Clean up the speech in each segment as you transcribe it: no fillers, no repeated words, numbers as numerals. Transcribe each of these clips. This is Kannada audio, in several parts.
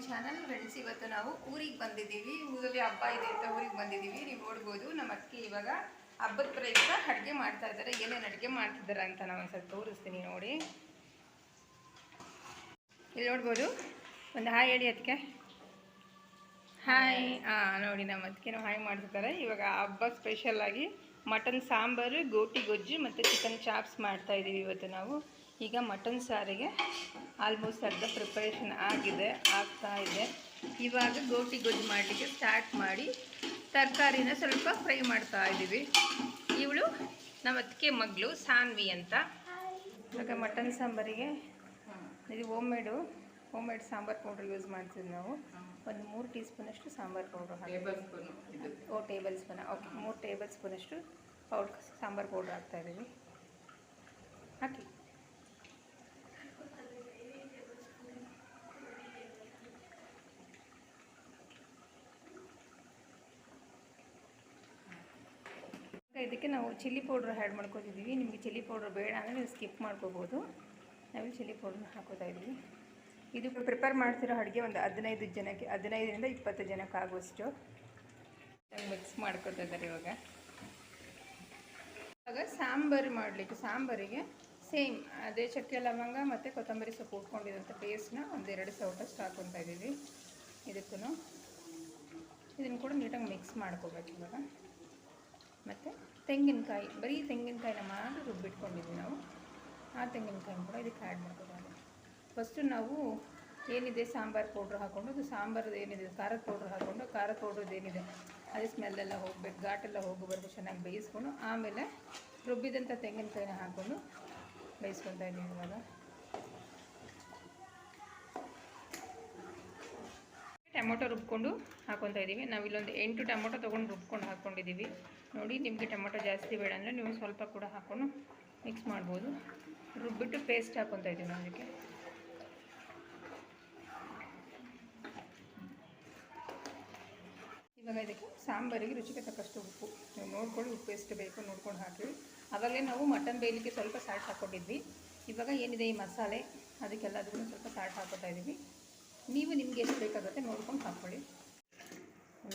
Channel friends. ಇವತ್ತು ನಾವು ಊರಿಗೆ ಬಂದಿದ್ದೀವಿ. ಊರಲ್ಲಿ ಹಬ್ಬ ಇದೆ ಅಂತ ಊರಿಗೆ ಬಂದಿದ್ದೀವಿ. ನೀವು ನೋಡ್ಬೋದು ನಮ್ಮ ಅಕ್ಕೆ ಇವಾಗ ಹಬ್ಬದ ಪ್ರಯುಕ್ತ ಅಡುಗೆ ಮಾಡ್ತಾ ಇದ್ದಾರೆ. ಏನೇನು ಅಡುಗೆ ಮಾಡ್ತಿದ್ದಾರೆ ಅಂತ ನಾವು ಒಂದು ಸ್ವಲ್ಪ ತೋರಿಸ್ತೀನಿ ನೋಡಿ. ಇಲ್ಲಿ ನೋಡ್ಬೋದು. ಒಂದು ಹಾಯ್ ಹೇಳಿ ಅದಕ್ಕೆ. ಹಾಯ್. ನೋಡಿ ನಮ್ಮ ಅದಕ್ಕೇನೋ ಹಾಯ್ ಮಾಡ್ತಿದ್ದಾರೆ. ಇವಾಗ ಹಬ್ಬ ಸ್ಪೆಷಲಾಗಿ ಮಟನ್ ಸಾಂಬಾರು, ಗೋಟಿ ಗೊಜ್ಜು ಮತ್ತು ಚಿಕನ್ ಚಾಪ್ಸ್ ಮಾಡ್ತಾಯಿದ್ದೀವಿ ಇವತ್ತು ನಾವು. ಈಗ ಮಟನ್ ಸಾರಿಗೆ ಆಲ್ಮೋಸ್ಟ್ ಅರ್ಧ ಪ್ರಿಪರೇಷನ್ ಆಗ್ತಾ ಇದೆ. ಇವಾಗ ಗೋಟಿ ಗೊಜ್ಜು ಮಾಡಲಿಕ್ಕೆ ಸ್ಟಾರ್ಟ್ ಮಾಡಿ ತರಕಾರಿನ ಸ್ವಲ್ಪ ಫ್ರೈ ಮಾಡ್ತಾ ಇದ್ದೀವಿ. ಇವಳು ನಮ್ಮ ಅತ್ತಿಗೆ ಮಗಳು ಸಾನ್ವಿ ಅಂತ. ಇವಾಗ ಮಟನ್ ಸಾಂಬಾರಿಗೆ ಇದು home made sambar powder use ಮಾಡ್ತೀವಿ ನಾವು. ಒಂದು 3 ಟೀ ಸ್ಪೂನಷ್ಟು sambar powder table spoon okay 3 table ಸ್ಪೂನಷ್ಟು ಸಾಂಬಾರು ಪೌಡ್ರ್ ಹಾಕ್ತಾಯಿದ್ದೀವಿ. ಹಾಕಿ ಇದಕ್ಕೆ ನಾವು ಚಿಲ್ಲಿ ಪೌಡ್ರ್ ಆ್ಯಡ್ ಮಾಡ್ಕೊತಿದ್ದೀವಿ. ನಿಮಗೆ ಚಿಲ್ಲಿ ಪೌಡ್ರ್ ಬೇಡ ಅಂದರೆ ನೀವು ಸ್ಕಿಪ್ ಮಾಡ್ಕೋಬೋದು. ನಾವು ಚಿಲ್ಲಿ ಪೌಡ್ರ್ ಹಾಕೋತಾ ಇದ್ದೀವಿ. ಇದು ಪ್ರಿಪೇರ್ ಮಾಡ್ತಿರೋ ಅಡುಗೆ ಒಂದು 15ರಿಂದ 20 ಜನಕ್ಕೆ ಆಗುವಷ್ಟು ಮಿಕ್ಸ್ ಮಾಡ್ಕೊತಾ ಇದ್ದಾರೆ. ಇವಾಗ ಸಾಂಬಾರು ಮಾಡಲಿಕ್ಕೆ ಸಾಂಬಾರಿಗೆ ಸೇಮ್ ಅದೇ ಚಕ್ಕೆ ಲವಂಗ ಮತ್ತು ಕೊತ್ತಂಬರಿ ಸೊಪ್ಪು ಉಟ್ಕೊಂಡಿರೋಂಥ ಪೇಸ್ಟ್ನ 1-2 ಸೌಟಷ್ಟು ಹಾಕ್ಕೊತಾ ಇದ್ದೀವಿ. ಇದಕ್ಕೂ ಇದನ್ನು ಕೂಡ ನೀಟಾಗಿ ಮಿಕ್ಸ್ ಮಾಡ್ಕೋಬೇಕು ಇವಾಗ. ಮತ್ತು ತೆಂಗಿನಕಾಯಿ, ಬರೀ ತೆಂಗಿನಕಾಯಿನ ಮಾಡಿ ರುಬ್ಬಿಟ್ಕೊಂಡಿದ್ವಿ ನಾವು. ಆ ತೆಂಗಿನಕಾಯಿನ ಕೂಡ ಇದಕ್ಕೆ ಆ್ಯಡ್ ಮಾಡ್ಕೋಬಾರ್ದು. ಫಸ್ಟು ನಾವು ಏನಿದೆ ಸಾಂಬಾರು ಪೌಡ್ರ್ ಹಾಕ್ಕೊಂಡು, ಅದು ಸಾಂಬಾರದ್ದು ಏನಿದೆ ಖಾರದ ಪೌಡ್ರ್ ಹಾಕ್ಕೊಂಡು, ಖಾರದ ಪೌಡ್ರದ್ದು ಏನಿದೆ ಅದೇ ಸ್ಮೆಲ್ಲೆಲ್ಲ ಹೋಗಬೇಕು, ಘಾಟೆಲ್ಲ ಹೋಗೋವರೆಗೂ ಚೆನ್ನಾಗಿ ಬೇಯಿಸ್ಕೊಂಡು ಆಮೇಲೆ ರುಬ್ಬಿದಂಥ ತೆಂಗಿನಕಾಯಿನ ಹಾಕ್ಕೊಂಡು ಬೇಯಿಸ್ಕೊತಾ ಇದ್ದೀವಿ. ಇವಾಗ ಟೊಮೊಟೊ ರುಬ್ಕೊಂಡು ಹಾಕ್ಕೊತಾ ಇದ್ದೀವಿ. ನಾವಿಲ್ಲೊಂದು 8 ಟೊಮೊಟೊ ತೊಗೊಂಡು ರುಬ್ಕೊಂಡು ಹಾಕ್ಕೊಂಡಿದ್ದೀವಿ. ನೋಡಿ, ನಿಮಗೆ ಟೊಮೊಟೊ ಜಾಸ್ತಿ ಬೇಡ ಅಂದರೆ ನೀವು ಸ್ವಲ್ಪ ಕೂಡ ಹಾಕ್ಕೊಂಡು ಮಿಕ್ಸ್ ಮಾಡ್ಬೋದು. ರುಬ್ಬಿಟ್ಟು ಪೇಸ್ಟ್ ಹಾಕ್ಕೊತಾ ಇದ್ದೀವಿ ನಾವು ಅದಕ್ಕೆ. ಇವಾಗ ಇದಕ್ಕೆ ಸಾಂಬಾರಿಗೆ ರುಚಿಗೆ ತಕ್ಕಷ್ಟು ಉಪ್ಪು ನೀವು ನೋಡ್ಕೊಳ್ಳಿ. ಉಪ್ಪು ಎಷ್ಟು ಬೇಕು ನೋಡ್ಕೊಂಡು ಹಾಕಿ. ಆವಾಗಲೇ ನಾವು ಮಟನ್ ಬೇಯಲಿಕ್ಕೆ ಸ್ವಲ್ಪ ಸಾಲ್ಟ್ ಹಾಕ್ಕೊಂಡಿದ್ವಿ. ಇವಾಗ ಏನಿದೆ ಈ ಮಸಾಲೆ ಅದಕ್ಕೆಲ್ಲದಕ್ಕೂ ಸ್ವಲ್ಪ ಸಾಲ್ಟ್ ಹಾಕ್ಕೊತಾ ಇದ್ದೀವಿ. ನೀವು ನಿಮಗೆ ಎಷ್ಟು ಬೇಕಾಗುತ್ತೆ ನೋಡ್ಕೊಂಡು ಹಾಕ್ಕೊಳ್ಳಿ.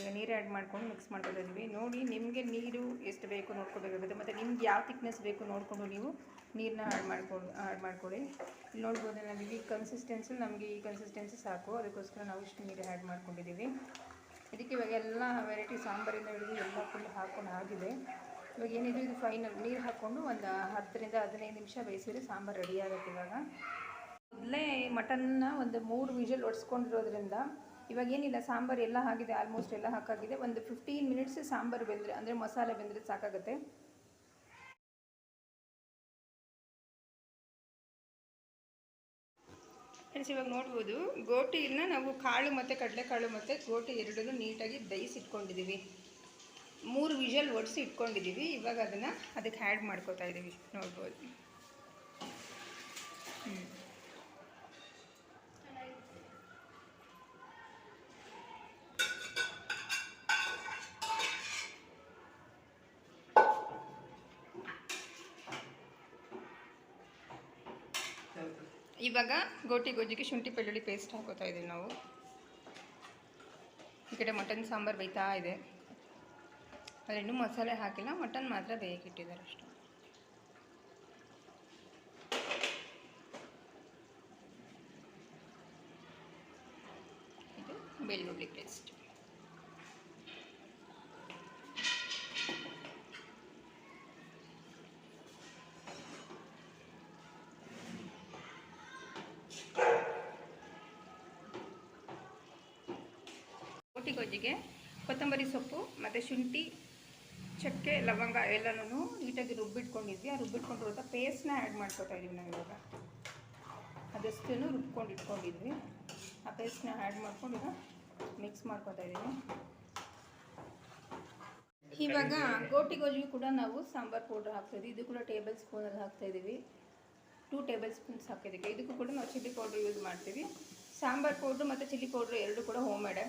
ಈಗ ನೀರು ಆ್ಯಡ್ ಮಾಡ್ಕೊಂಡು ಮಿಕ್ಸ್ ಮಾಡ್ಕೊತಾ ಇದ್ದೀವಿ. ನೋಡಿ, ನಿಮಗೆ ನೀರು ಎಷ್ಟು ಬೇಕು ನೋಡ್ಕೋಬೇಕಾಗುತ್ತೆ. ಮತ್ತು ನಿಮ್ಗೆ ಯಾವ ಥಿಕ್ನೆಸ್ ಬೇಕು ನೋಡಿಕೊಂಡು ನೀವು ನೀರನ್ನ ಆ್ಯಡ್ ಮಾಡ್ಕೊಳ್ಳಿ. ಇಲ್ಲಿ ನೋಡ್ಬೋದು, ನಮಗೆ ನಮಗೆ ಈ ಕನ್ಸಿಸ್ಟೆನ್ಸಿ ಸಾಕು. ಅದಕ್ಕೋಸ್ಕರ ನಾವು ಇಷ್ಟು ನೀರು ಆ್ಯಡ್ ಮಾಡ್ಕೊಂಡಿದ್ದೀವಿ. ಇದಕ್ಕೆ ಇವಾಗ ಎಲ್ಲ ವೆರೈಟಿ ಸಾಂಬಾರಿಂದ ಹಿಡಿದು ಎಲ್ಲ ಫುಲ್ ಹಾಕ್ಕೊಂಡು ಆಗಿದೆ. ಇವಾಗ ಏನಿದೆ ಇದು ಫೈನಲ್ ನೀರು ಹಾಕ್ಕೊಂಡು ಒಂದು 10ರಿಂದ 15 ನಿಮಿಷ ಬೇಯಿಸಿದ್ರೆ ಸಾಂಬಾರು ರೆಡಿ ಆಗುತ್ತೆ. ಇವಾಗ ಮೊದಲೇ ಮಟನ್ನ ಒಂದು 3 ವಿಷಲ್ ಹೊಡ್ಸ್ಕೊಂಡಿರೋದ್ರಿಂದ ಇವಾಗ ಏನಿಲ್ಲ, ಸಾಂಬಾರು ಎಲ್ಲ ಆಗಿದೆ, ಆಲ್ಮೋಸ್ಟ್ ಎಲ್ಲ ಹಾಕಾಗಿದೆ. ಒಂದು 15 ಮಿನಿಟ್ಸ್ ಸಾಂಬಾರು ಬೆಂದರೆ ಅಂದರೆ ಮಸಾಲೆ ಬೆಂದರೆ ಸಾಕಾಗುತ್ತೆ. ಫ್ರೆಂಡ್ಸ್, ಇವಾಗ ನೋಡ್ಬೋದು, ಗೋಟಿನ ನಾವು ಕಾಳು ಮತ್ತು ಕಡಲೆಕಾಳು ಮತ್ತು ಗೋಟಿ ಎರಡನ್ನೂ ನೀಟಾಗಿ ಬೇಯಿಸಿಟ್ಕೊಂಡಿದ್ದೀವಿ. 3 ವಿಷಲ್ ಒಡಿಸಿ ಇಟ್ಕೊಂಡಿದ್ದೀವಿ. ಇವಾಗ ಅದಕ್ಕೆ ಆ್ಯಡ್ ಮಾಡ್ಕೋತಾ ಇದ್ದೀವಿ. ನೋಡ್ಬೋದು. ಇವಾಗ ಗೋಟಿ ಗೊಜ್ಜಿಗೆ ಶುಂಠಿ ಬೆಳ್ಳುಳ್ಳಿ ಪೇಸ್ಟ್ ಹಾಕೋತಾ ಇದ್ದೀವಿ ನಾವು. ಈ ಕಡೆ ಮಟನ್ ಸಾಂಬಾರು ಬೇಯ್ತಾ ಇದೆ. ಆದರೆ ಇನ್ನೂ ಮಸಾಲೆ ಹಾಕಿಲ್ಲ, ಮಟನ್ ಮಾತ್ರ ಬೇಯಕ್ಕಿಟ್ಟಿದ್ದಾರೆ ಅಷ್ಟು. ಇದು ಬೆಳ್ಳುಳ್ಳಿ ಪೇಸ್ಟ್. ಗೋಟಿ ಗೊಜ್ಜಿಗೆ ಕೊತ್ತಂಬರಿ ಸೊಪ್ಪು ಮತ್ತು ಶುಂಠಿ, ಚಕ್ಕೆ, ಲವಂಗ ಎಲ್ಲನೂ ನೀಟಾಗಿ ರುಬ್ಬಿಟ್ಕೊಂಡಿದ್ವಿ. ಆ ರುಬ್ಬಿಟ್ಕೊಂಡಿರೋಂಥ ಪೇಸ್ಟ್ನ ಆ್ಯಡ್ ಮಾಡ್ಕೊತಾ ಇದ್ದೀವಿ ನಾವು. ಇವಾಗ ಅದಷ್ಟು ರುಬ್ಕೊಂಡು ಇಟ್ಕೊಂಡಿದ್ವಿ. ಆ ಪೇಸ್ಟ್ನ ಆ್ಯಡ್ ಮಾಡ್ಕೊಂಡು ಈಗ ಮಿಕ್ಸ್ ಮಾಡ್ಕೊತಾ ಇದ್ದೀವಿ. ಇವಾಗ ಗೋಟಿ ಗೊಜ್ಜಿಗೆ ಕೂಡ ನಾವು ಸಾಂಬಾರು ಪೌಡ್ರ್ ಹಾಕ್ತಾಯಿದ್ವಿ. ಇದು ಕೂಡ ಟೇಬಲ್ ಸ್ಪೂನಲ್ಲಿ ಹಾಕ್ತಾಯಿದ್ದೀವಿ. 2 ಟೇಬಲ್ ಸ್ಪೂನ್ಸ್ ಹಾಕಿದ್ದಕ್ಕೆ. ಇದಕ್ಕೂ ಕೂಡ ನಾವು ಚಿಲ್ಲಿ ಪೌಡ್ರ್ ಯೂಸ್ ಮಾಡ್ತೀವಿ. ಸಾಂಬಾರು ಪೌಡ್ರು ಮತ್ತು ಚಿಲ್ಲಿ ಪೌಡ್ರು ಎರಡು ಕೂಡ ಹೋಮ್ ಮೇಡ್.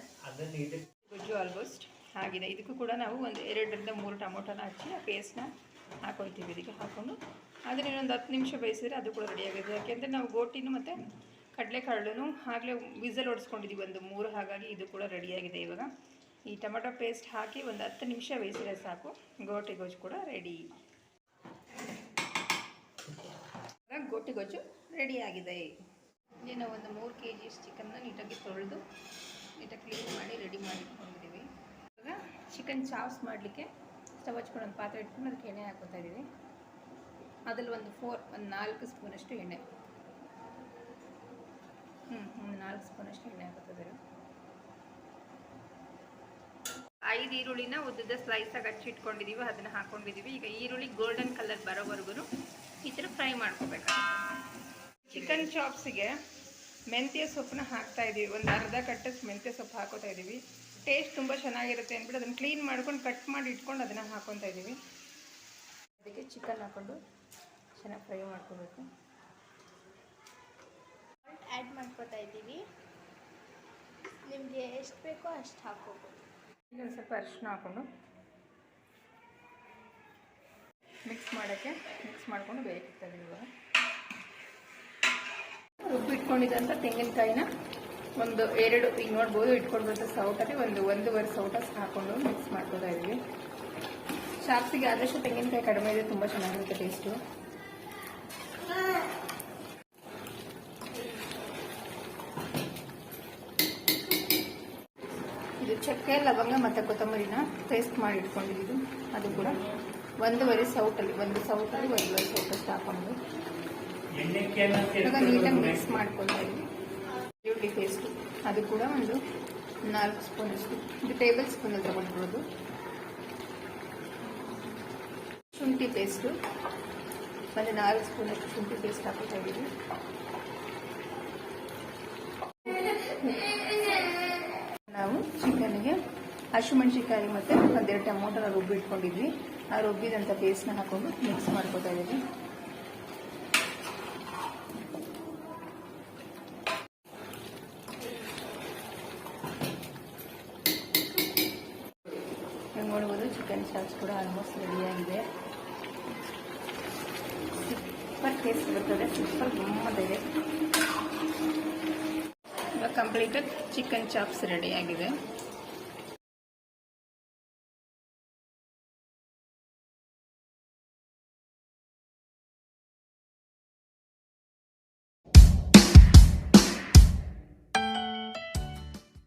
ಗೊಜ್ಜು ಆಲ್ಮೋಸ್ಟ್ ಆಗಿದೆ. ಇದಕ್ಕೂ ಕೂಡ ನಾವು ಒಂದು 2ರಿಂದ 3 ಟೊಮೊಟೊನ ಹಚ್ಚಿ ಆ ಪೇಸ್ಟ್ನ ಹಾಕೊಳ್ತೀವಿ. ಇದಕ್ಕೆ ಹಾಕ್ಕೊಂಡು ಅದನ್ನ ಇನ್ನೊಂದು 10 ನಿಮಿಷ ಬೇಯಿಸಿದ್ರೆ ಅದು ಕೂಡ ರೆಡಿ ಆಗುತ್ತೆ. ಯಾಕೆಂದರೆ ನಾವು ಗೋಟಿನೂ ಮತ್ತು ಕಡಲೆಕಾಳು ಆಗಲೇ ವಿಸಲ್ ಹೊಡಿಸ್ಕೊಂಡಿದ್ದೀವಿ ಒಂದು 3, ಹಾಗಾಗಿ ಇದು ಕೂಡ ರೆಡಿಯಾಗಿದೆ. ಇವಾಗ ಈ ಟೊಮೆಟೊ ಪೇಸ್ಟ್ ಹಾಕಿ ಒಂದು 10 ನಿಮಿಷ ಬೇಯಿಸಿದ್ರೆ ಸಾಕು. ಗೋಟಿ ಗೊಜ್ಜು ಕೂಡ ರೆಡಿ. ಗೋಟಿ ಗೊಜ್ಜು ರೆಡಿಯಾಗಿದೆ. ಇನ್ನೇನು ಒಂದು 3 kg ಚಿಕನ್ನ ನೀಟಾಗಿ ತೊಳೆದು ನೀಟಾಗಿ ಕ್ಲೀನ್ ಮಾಡಿ ರೆಡಿ ಮಾಡಿ ಇಟ್ಕೊಂಡಿದ್ದೀವಿ. ಇವಾಗ ಚಿಕನ್ ಚಾಪ್ಸ್ ಮಾಡಲಿಕ್ಕೆ ಸ್ಟವ್ ಹಚ್ಕೊಂಡು ಒಂದು ಪಾತ್ರೆ ಇಟ್ಕೊಂಡು ಅದಕ್ಕೆ ಎಣ್ಣೆ ಹಾಕ್ಕೊತಾ ಇದ್ದೀವಿ. ಅದರಲ್ಲಿ ಒಂದು 4 ಸ್ಪೂನಷ್ಟು ಎಣ್ಣೆ, 4 ಸ್ಪೂನಷ್ಟು ಎಣ್ಣೆ ಹಾಕೋತಿದ್ದೀವಿ. 5 ಈರುಳ್ಳಿನ ಉದ್ದದ ಸ್ಲೈಸಾಗಿ ಹಚ್ಚಿಟ್ಕೊಂಡಿದ್ದೀವಿ, ಅದನ್ನು ಹಾಕ್ಕೊಂಡಿದ್ದೀವಿ. ಈಗ ಈರುಳ್ಳಿ ಗೋಲ್ಡನ್ ಕಲರ್ ಬರೋವರೆಗೂ ಈ ಥರ ಫ್ರೈ ಮಾಡ್ಕೋಬೇಕಾಗುತ್ತೆ. ಚಿಕನ್ ಚಾಪ್ಸಿಗೆ ಮೆಂತ್ಯ ಸೊಪ್ಪನ್ನ ಹಾಕ್ತಾ ಇದ್ದೀವಿ. ಒಂದು ಅರ್ಧ ಕಟ್ಟಷ್ಟು ಮೆಂತ್ಯ ಸೊಪ್ಪು ಹಾಕೋತಾ ಇದ್ದೀವಿ. ಟೇಸ್ಟ್ ತುಂಬ ಚೆನ್ನಾಗಿರುತ್ತೆ ಅಂದ್ಬಿಟ್ಟು ಅದನ್ನು ಕ್ಲೀನ್ ಮಾಡ್ಕೊಂಡು ಕಟ್ ಮಾಡಿ ಇಟ್ಕೊಂಡು ಅದನ್ನು ಹಾಕ್ಕೊತಾ ಇದ್ದೀವಿ. ಅದಕ್ಕೆ ಚಿಕನ್ ಹಾಕ್ಕೊಂಡು ಚೆನ್ನಾಗಿ ಫ್ರೈ ಮಾಡ್ಕೋಬೇಕು. ಆ್ಯಡ್ ಮಾಡ್ಕೊತಾ ಇದ್ದೀವಿ. ನಿಮಗೆ ಎಷ್ಟು ಬೇಕೋ ಅಷ್ಟು ಹಾಕ್ಕೋಬೋದು. ಇನ್ನೊಂದು ಸ್ವಲ್ಪ ಅರಿಶಿನ ಹಾಕ್ಕೊಂಡು ಮಿಕ್ಸ್ ಮಾಡಿಕೊಂಡು ಬೇಯಿಸ್ತಾ ಇದ್ದೀವಿ. ಇವಾಗ ರುಬ್ಬಿಟ್ಕೊಂಡಿದ್ದಂಥ ತೆಂಗಿನಕಾಯಿನ ಒಂದು 2 ಈಗ ನೋಡ್ಬೋದು ಇಟ್ಕೊಂಡಿರೋಂಥ ಸೌಟಲ್ಲಿ ಒಂದು 1.5 ಸೌಟ ಹಾಕ್ಕೊಂಡು ಮಿಕ್ಸ್ ಮಾಡ್ಕೊತಾ ಇದ್ದೀವಿ. ಚಾಪ್ಸಿಗೆ ಆದಷ್ಟು ತೆಂಗಿನಕಾಯಿ ಕಡಿಮೆ ಇದೆ, ತುಂಬ ಚೆನ್ನಾಗಿರುತ್ತೆ ಟೇಸ್ಟು. ಇದು ಚಕ್ಕೆ, ಲವಂಗ ಮತ್ತು ಕೊತ್ತಂಬರಿನ ಪೇಸ್ಟ್ ಮಾಡಿ ಇಟ್ಕೊಂಡಿದ್ದು ಅದು ಕೂಡ 1.5 ಸೌಟಲ್ಲಿ 1 ಸೌಟಷ್ಟು ಹಾಕೊಂಡು ಇವಾಗ ನೀಟಾಗಿ ಮಿಕ್ಸ್ ಮಾಡ್ಕೊಳ್ತಾ ಇದ್ವಿ. ಈರುಳ್ಳಿ ಪೇಸ್ಟು ಅದು ಕೂಡ ಒಂದು 4 ಸ್ಪೂನಷ್ಟು, ಇದು ಟೇಬಲ್ ಸ್ಪೂನಲ್ಲಿ ತಗೊಂಡಿರೋದು. ಶುಂಠಿ ಪೇಸ್ಟು ಒಂದು 4 ಸ್ಪೂನಷ್ಟು ಶುಂಠಿ ಪೇಸ್ಟ್ ಹಾಕೋತಾ ಇದ್ದೀವಿ. ನಾವು ಚಿಕನ್ಗೆ ಹಸಿಮೆಣಸಿನಕಾಯಿ ಮತ್ತು 1-2 ಟೊಮೊಟೊನ ರುಬ್ಬಿಟ್ಕೊಂಡಿದ್ವಿ. ಆ ರುಬ್ಬಿದಂಥ ಪೇಸ್ಟ್ನ ಹಾಕೊಂಡು ಮಿಕ್ಸ್ ಮಾಡ್ಕೊತಾ ಇದ್ದೀವಿ. ನೀವು ನೋಡ್ಬೋದು ಚಿಕನ್ ಚಾಪ್ಸ್ ಕೂಡ ಆಲ್ಮೋಸ್ಟ್ ರೆಡಿಯಾಗಿದೆ. ಸೂಪರ್ ಟೇಸ್ಟ್ ಬರ್ತದೆ, ಸೂಪರ್ ಗಮ್ಮತ್ತಿದೆ. ಇವಾಗ ಕಂಪ್ಲೀಟಾಗಿ ಚಿಕನ್ ಚಾಪ್ಸ್ ರೆಡಿಯಾಗಿದೆ.